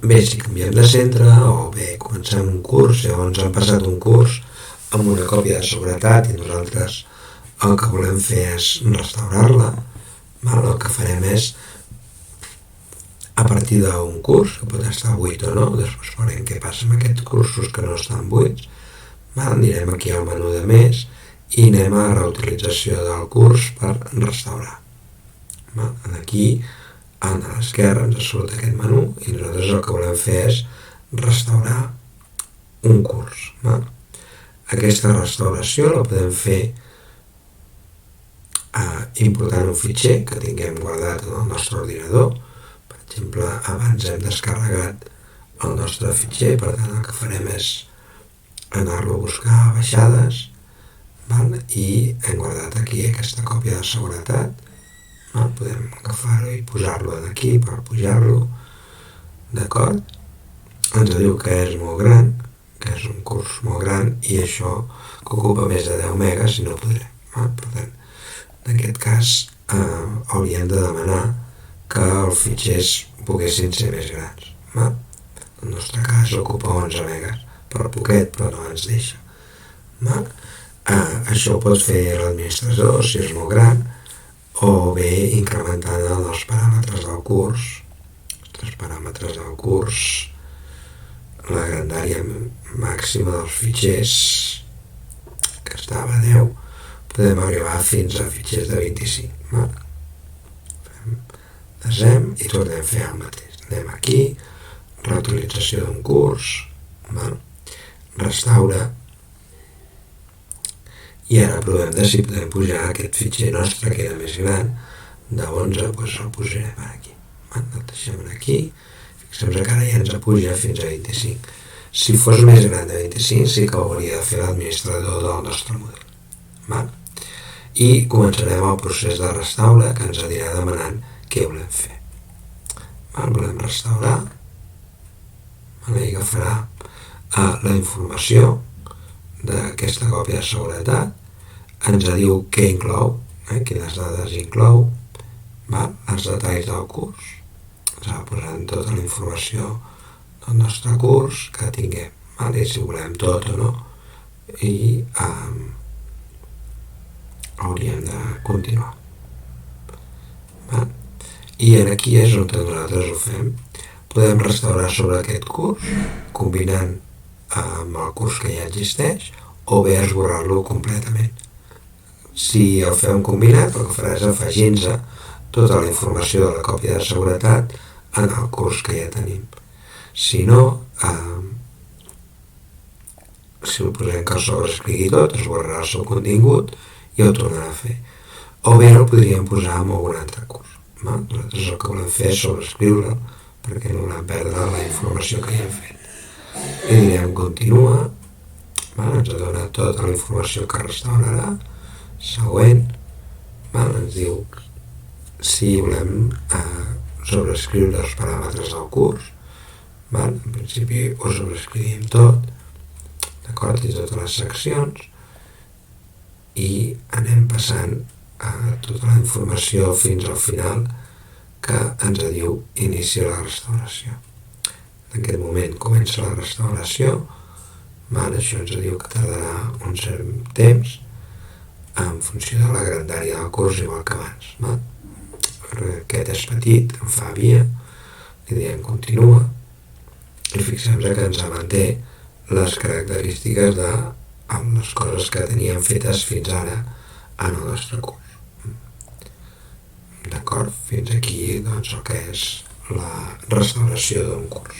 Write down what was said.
bé si canviem de centre o bé comencem un curs, llavors han passat un curs amb una còpia de seguretat i nosaltres el que volem fer és restaurar-la. El que farem és, a partir d'un curs, que pot estar buit o no, després veurem què passa amb aquests cursos que no estan buits, anirem aquí al menú de més i anem a reutilització del curs per restaurar. Aquí, a l'esquerra, ens surt aquest menú i nosaltres el que volem fer és restaurar un curs. Aquesta restauració la podem fer important un fitxer que tinguem guardat en el nostre ordinador. Per exemple, abans hem descarregat el nostre fitxer, per tant el que farem és anar-lo a buscar a baixades, i hem guardat aquí aquesta còpia de seguretat. Podem agafar-ho i posar-lo aquí per pujar-lo, d'acord? Ens diu que és molt gran, que és un curs molt gran i això que ocupa més de 10 megas i no podrem. Per tant, en aquest cas hauríem de demanar que els fitxers poguessin ser més grans. En el nostre cas ocupa 11 megas, per poquet, però no ens deixa. Això ho pot fer l'administrador si és molt gran, o bé incrementant els paràmetres del curs. Els paràmetres del curs, la grandària màxima dels fitxers, que estava a 10, podem arribar fins a fitxers de 25. Desem i tornem a fer el mateix. Anem aquí, reutilització d'un curs, restaura, i ara provem de si podem pujar aquest fitxer nostre que era més gran, de 11, doncs el posarem aquí. El deixem aquí, fixem que ara ja ens puja fins a 25. Si fos més gran de 25 sí que ho hauria de fer l'administrador del nostre model. I començarem el procés de restaure que ens anirà demanant què volem fer. Volem restaurar, i agafarà la informació d'aquesta còpia de seguretat, ens diu què inclou, quines dades inclou, els detalls del curs, ens va posant tota la informació del nostre curs que tinguem, i si volem tot o no, i hauríem de continuar. I aquí és on nosaltres ho fem. Podem restaurar sobre aquest curs, combinant amb el curs que ja existeix, o bé esborrar-lo completament. Si el fem combinat, el que farà és afegir-nos tota la informació de la còpia de seguretat en el curs que ja tenim. Si no, si ho posem que el sobreescrigui tot, esborrarà el seu contingut i ho tornarà a fer. O bé el podríem posar en algun altre curs. Nosaltres el que volem fer és sobreescriure'l perquè no volem perdre la informació que ja hem fet. I direm continua, ens dona tota la informació que restaurarà, següent, ens diu si volem sobreescriure els paràmetres del curs, en principi ho sobreescrivim tot, d'acord, i totes les seccions, i anem passant tota la informació fins al final que ens diu inicia la restauració. En aquest moment comença la restauració, això ens diu que tardarà un cert temps en funció de la grandària del curs igual que abans. Aquest és petit, en fa via, li diem continua i fixem que ens manté les característiques de les coses que teníem fetes fins ara en el nostre curs. D'acord? Fins aquí el que és la restauració d'un curs.